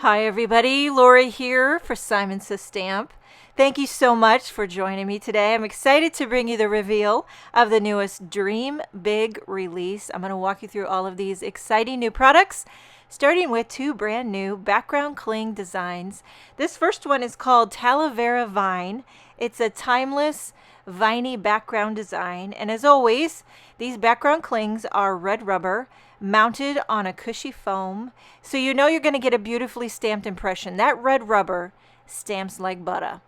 Hi everybody, Lori here for Simon Says Stamp. Thank you so much for joining me today. I'm excited to bring you the reveal of the newest Dream Big release. I'm going to walk you through all of these exciting new products, starting with two brand new background cling designs. This first one is called Talavera Vine. It's a timeless viney background design, and as always, these background clings are red rubber mounted on a cushy foam, so you know you're going to get a beautifully stamped impression. That red rubber stamps like butter.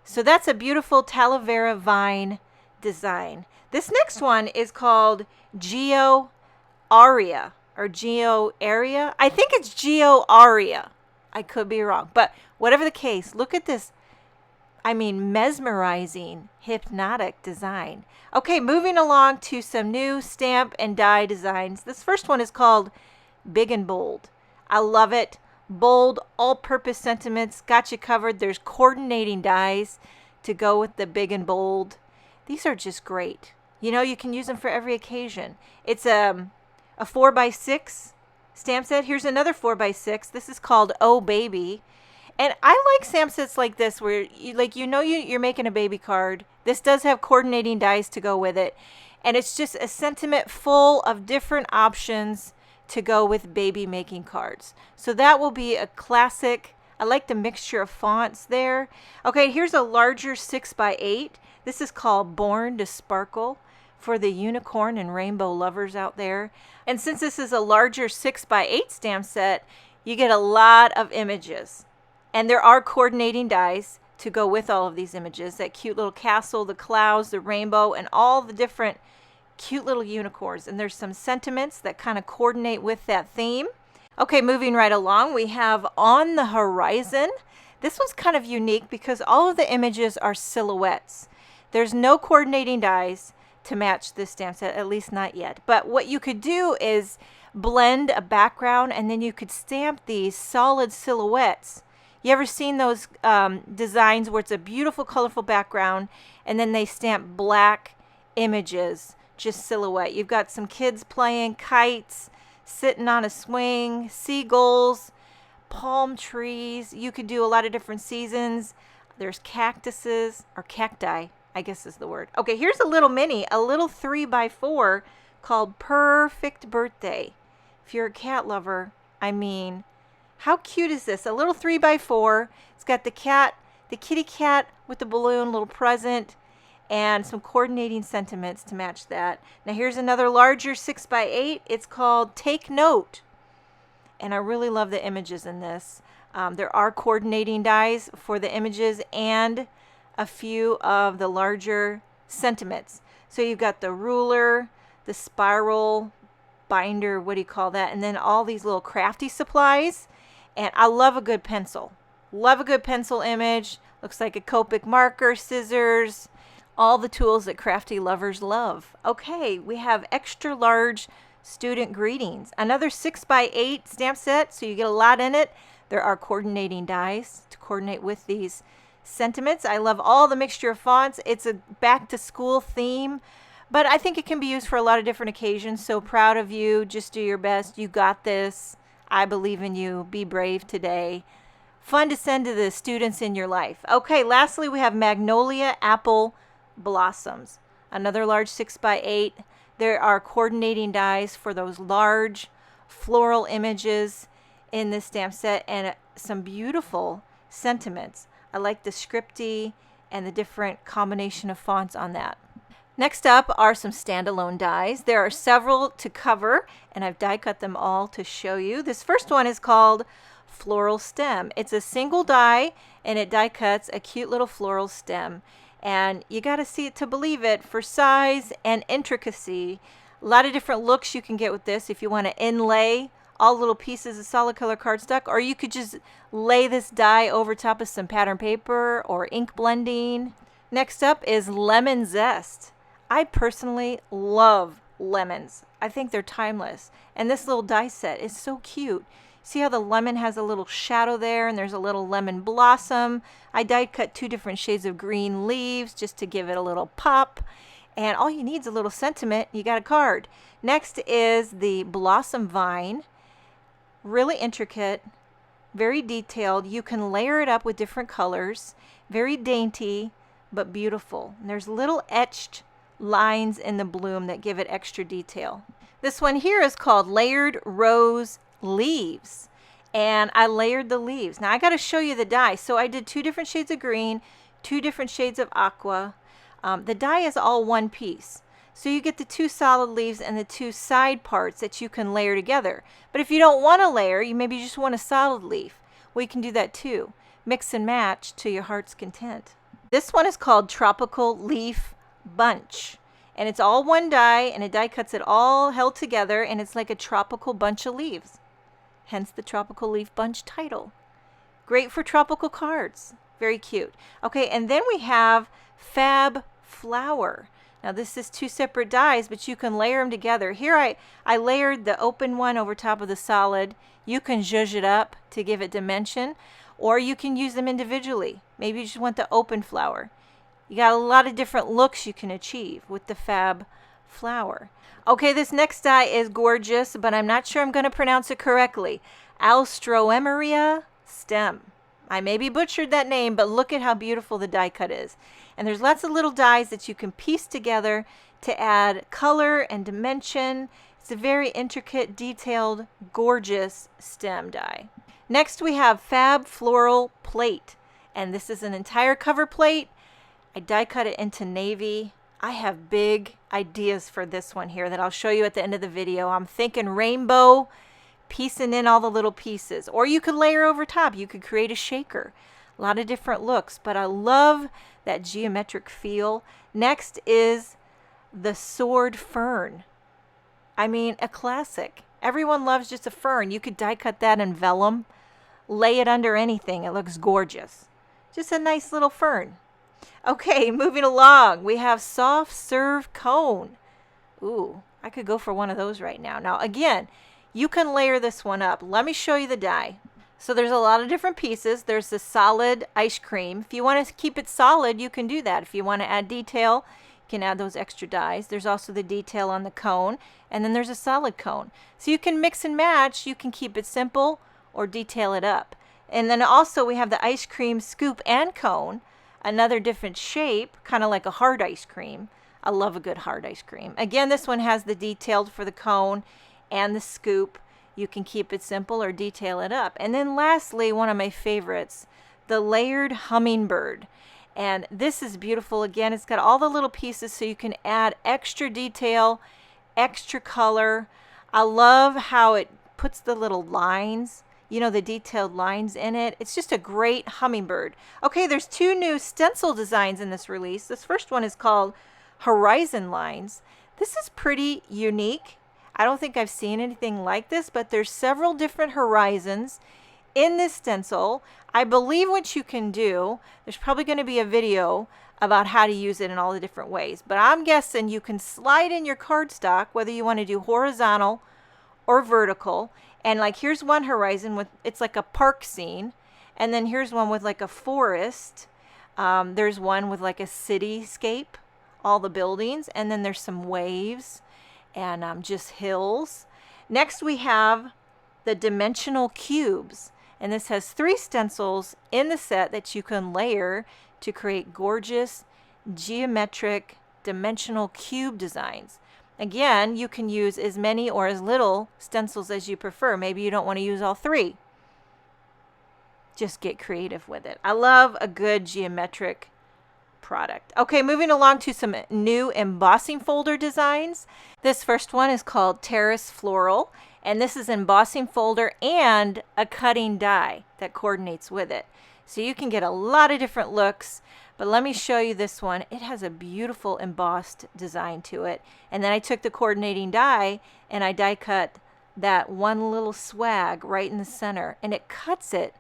So that's a beautiful Talavera Vine design. This next one is called Geo Aria or Geo Area. I think it's Geo Aria. I could be wrong, but whatever the case, look at this. I mean, mesmerizing, hypnotic design. Okay, moving along to some new stamp and die designs. This first one is called Big and Bold. I love it. Bold, all-purpose sentiments, got you covered. There's coordinating dies to go with the big and bold. These are just great. You know, you can use them for every occasion. It's a 4x6 stamp set. Here's another 4x6. This is called Oh Baby. And I like stamp sets like this where you're making a baby card. This does have coordinating dies to go with it. And it's just a sentiment full of different options to go with baby making cards. So that will be a classic. I like the mixture of fonts there. Okay, here's a larger 6x8. This is called Born to Sparkle for the unicorn and rainbow lovers out there. And since this is a larger 6x8 stamp set, you get a lot of images. And there are coordinating dies to go with all of these images. That cute little castle, the clouds, the rainbow, and all the different cute little unicorns. And there's some sentiments that kind of coordinate with that theme. Okay, moving right along, we have On the Horizon. This one's kind of unique because all of the images are silhouettes. There's no coordinating dies to match this stamp set, at least not yet. But what you could do is blend a background and then you could stamp these solid silhouettes. You ever seen those designs where it's a beautiful, colorful background and then they stamp black images, just silhouette? You've got some kids playing kites, sitting on a swing, seagulls, palm trees. You could do a lot of different seasons. There's cactuses, or cacti, I guess is the word. Okay, here's a little mini, a little 3x4 called Perfect Birthday. If you're a cat lover, I mean, how cute is this? A little 3x4. It's got the cat, the kitty cat with the balloon, little present, and some coordinating sentiments to match that. Now here's another larger 6x8. It's called Take Note. And I really love the images in this. There are coordinating dies for the images and a few of the larger sentiments. So you've got the ruler, the spiral binder, what do you call that? And then all these little crafty supplies. And I love a good pencil. Love a good pencil image. Looks like a Copic marker, scissors, all the tools that crafty lovers love. Okay, we have extra large student greetings. Another 6x8 stamp set, so you get a lot in it. There are coordinating dies to coordinate with these sentiments. I love all the mixture of fonts. It's a back to school theme, but I think it can be used for a lot of different occasions. So proud of you. Just do your best. You got this. I believe in you. Be brave today. Fun to send to the students in your life. Okay, lastly, we have Magnolia Apple Blossoms. Another large 6x8. There are coordinating dies for those large floral images in this stamp set and some beautiful sentiments. I like the scripty and the different combination of fonts on that. Next up are some standalone dies. There are several to cover, and I've die cut them all to show you. This first one is called Floral Stem. It's a single die, and it die cuts a cute little floral stem. And you got to see it to believe it for size and intricacy. A lot of different looks you can get with this if you want to inlay all little pieces of solid color cardstock, or you could just lay this die over top of some pattern paper or ink blending. Next up is Lemon Zest. I personally love lemons. I think they're timeless. And this little die set is so cute. See how the lemon has a little shadow there and there's a little lemon blossom. I die cut 2 different shades of green leaves just to give it a little pop. And all you need is a little sentiment. You got a card. Next is the Blossom Vine. Really intricate. very detailed. You can layer it up with different colors. Very dainty, but beautiful. And there's little etched lines in the bloom that give it extra detail. This one here is called Layered Rose Leaves. And I layered the leaves. Now I got to show you the dye. So I did 2 different shades of green, 2 different shades of aqua. The dye is all one piece. So you get the 2 solid leaves and the 2 side parts that you can layer together. But if you don't want to layer, you maybe just want a solid leaf. Well, you can do that too. Mix and match to your heart's content. This one is called Tropical Leaf Bunch. And it's all one die, and a die cuts it all held together, and it's like a tropical bunch of leaves. Hence the Tropical Leaf Bunch title. Great for tropical cards. Very cute. Okay, and then we have Fab Flower. Now this is 2 separate dies, but you can layer them together. Here I layered the open one over top of the solid. You can zhuzh it up to give it dimension, or you can use them individually. Maybe you just want the open flower. You got a lot of different looks you can achieve with the Fab Flower. Okay, this next die is gorgeous, but I'm not sure I'm going to pronounce it correctly. Alstroemeria Stem. I maybe butchered that name, but look at how beautiful the die cut is. And there's lots of little dies that you can piece together to add color and dimension. It's a very intricate, detailed, gorgeous stem die. Next we have Fab Floral Plate. And this is an entire cover plate. I die cut it into navy. I have big ideas for this one here that I'll show you at the end of the video. I'm thinking rainbow, piecing in all the little pieces. Or you could layer over top. You could create a shaker. A lot of different looks, but I love that geometric feel. Next is the Sword Fern. I mean, a classic. Everyone loves just a fern. You could die cut that in vellum, lay it under anything. It looks gorgeous. Just a nice little fern. Okay, moving along, we have Soft Serve Cone. Ooh, I could go for one of those right now. Now, again, you can layer this one up. Let me show you the die. So there's a lot of different pieces. There's the solid ice cream. If you want to keep it solid, you can do that. If you want to add detail, you can add those extra dies. There's also the detail on the cone, and then there's a solid cone. So you can mix and match. You can keep it simple or detail it up. And then also we have the ice cream scoop and cone. Another different shape, kind of like a hard ice cream. I love a good hard ice cream. Again, this one has the detailed for the cone and the scoop. You can keep it simple or detail it up. And then lastly, one of my favorites, the Layered Hummingbird. And this is beautiful. Again, it's got all the little pieces so you can add extra detail, extra color. I love how it puts the little lines, you know, the detailed lines in it. It's just a great hummingbird. Okay, there's 2 new stencil designs in this release. This first one is called Horizon Lines. This is pretty unique. I don't think I've seen anything like this, but there's several different horizons in this stencil. I believe what you can do, there's probably going to be a video about how to use it in all the different ways, but I'm guessing you can slide in your cardstock, whether you want to do horizontal or vertical. And like here's one horizon with, it's like a park scene, and then here's one with like a forest. There's one with like a cityscape, all the buildings, and then there's some waves and just hills. Next we have the dimensional cubes, and this has 3 stencils in the set that you can layer to create gorgeous geometric dimensional cube designs. Again, you can use as many or as little stencils as you prefer. Maybe you don't want to use all 3. Just get creative with it. I love a good geometric product. Okay, moving along to some new embossing folder designs. This first one is called Terrace Floral, and this is embossing folder and a cutting die that coordinates with it. So you can get a lot of different looks. But let me show you this one. It has a beautiful embossed design to it. And then I took the coordinating die and I die cut that one little swag right in the center. And it cuts it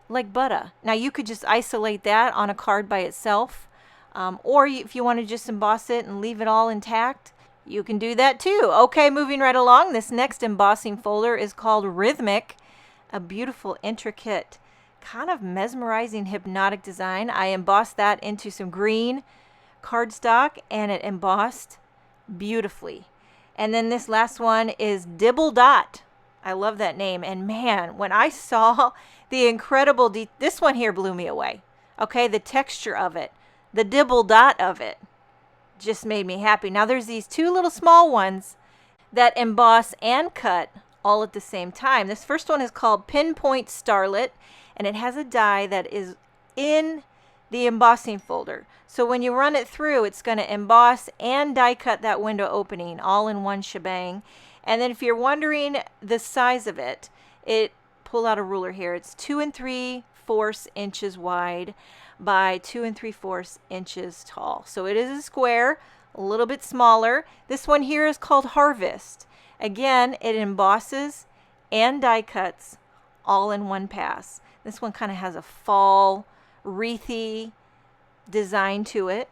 like butter. Now you could just isolate that on a card by itself. Or if you want to just emboss it and leave it all intact, you can do that too. Okay, moving right along. This next embossing folder is called Rhythmic. A beautiful, intricate, kind of mesmerizing hypnotic design. I embossed that into some green cardstock and it embossed beautifully. And then this last one is Dibble Dot. I love that name. And man, when I saw the incredible, this one here blew me away. Okay, the texture of it, the dibble dot of it just made me happy. Now there's these two little small ones that emboss and cut all at the same time. This first one is called Pinpoint Starlet, and it has a die that is in the embossing folder. So when you run it through, it's going to emboss and die cut that window opening all in one shebang. And then if you're wondering the size of it, pull out a ruler here. It's 2 3/4 inches wide by 2 3/4 inches tall. So it is a square, a little bit smaller. This one here is called Harvest. Again, it embosses and die cuts all in one pass. This one kind of has a fall, wreathy design to it.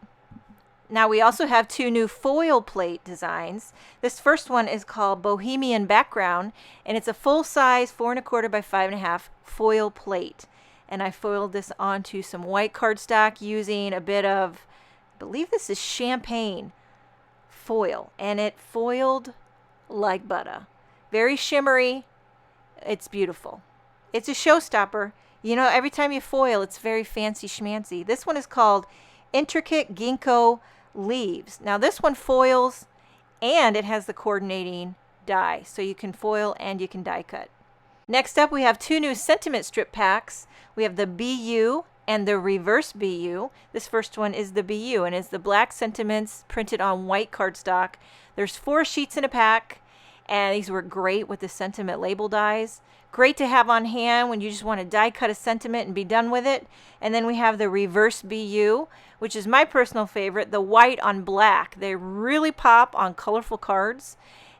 Now we also have two new foil plate designs. This first one is called Bohemian Background, and it's a full-size 4 1/4 by 5 1/2 foil plate. And I foiled this onto some white cardstock using a bit of, I believe this is champagne foil, and it foiled like butter. Very shimmery. It's beautiful. It's a showstopper. You know, every time you foil, it's very fancy schmancy. This one is called Intricate Ginkgo Leaves. Now this one foils and it has the coordinating die, so you can foil and you can die cut. Next up, we have two new sentiment strip packs. We have the BU and the reverse BU. This first one is the BU, and it's the black sentiments printed on white cardstock. There's 4 sheets in a pack, and these work great with the sentiment label dies. Great to have on hand when you just want to die cut a sentiment and be done with it. And then we have the reverse BU, which is my personal favorite, the white on black. They really pop on colorful cards.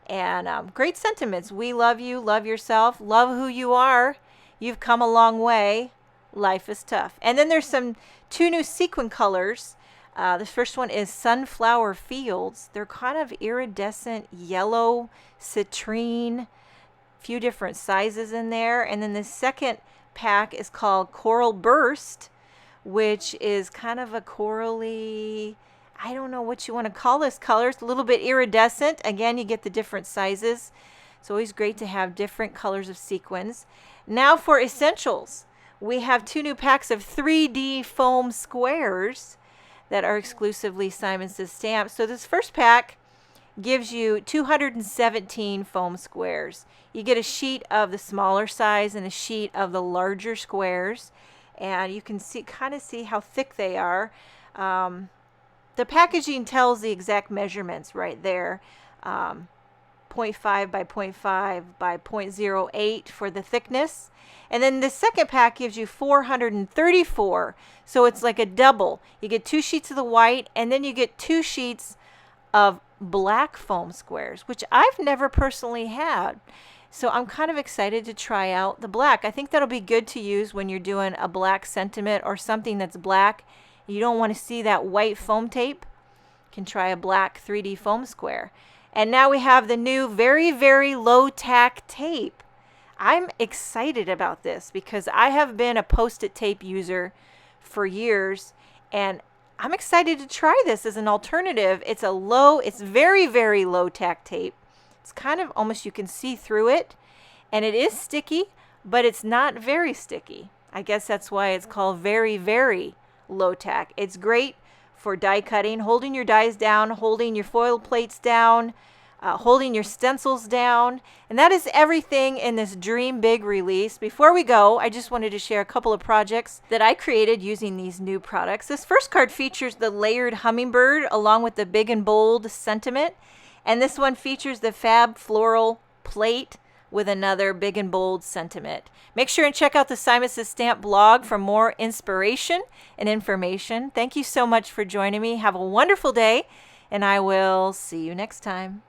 And great sentiments. We love you, love yourself, love who you are. You've come a long way. Life is tough. And then there's two new sequin colors. The first one is Sunflower Fields. They're kind of iridescent yellow, citrine, few different sizes in there. And then the second pack is called Coral Burst, which is kind of a corally, I don't know what you want to call this color. It's a little bit iridescent. Again, you get the different sizes. It's always great to have different colors of sequins. Now for essentials, we have 2 new packs of 3D foam squares that are exclusively Simon Says Stamp. So this first pack gives you 217 foam squares. You get a sheet of the smaller size and a sheet of the larger squares, and you can kind of see how thick they are. The packaging tells the exact measurements right there. 0.5 by 0.5 by 0.08 for the thickness. And then the second pack gives you 434. So it's like a double. You get 2 sheets of the white, and then you get 2 sheets of black foam squares, which I've never personally had. So I'm kind of excited to try out the black. I think that'll be good to use when you're doing a black sentiment or something that's black. You don't want to see that white foam tape. You can try a black 3D foam square. And now we have the new very, very low tack tape. I'm excited about this because I have been a Post-it tape user for years, and I'm excited to try this as an alternative. It's very, very low tack tape. It's kind of almost, you can see through it, and it is sticky, but it's not very sticky. I guess that's why it's called very, very low tack. It's great for die cutting, holding your dies down, holding your foil plates down, holding your stencils down. And that is everything in this Dream Big release. Before we go, I just wanted to share a couple of projects that I created using these new products. This first card features the layered hummingbird along with the big and bold sentiment. And this one features the fab floral plate with another big and bold sentiment. Make sure and check out the Simon Says Stamp blog for more inspiration and information. Thank you so much for joining me. Have a wonderful day, and I will see you next time.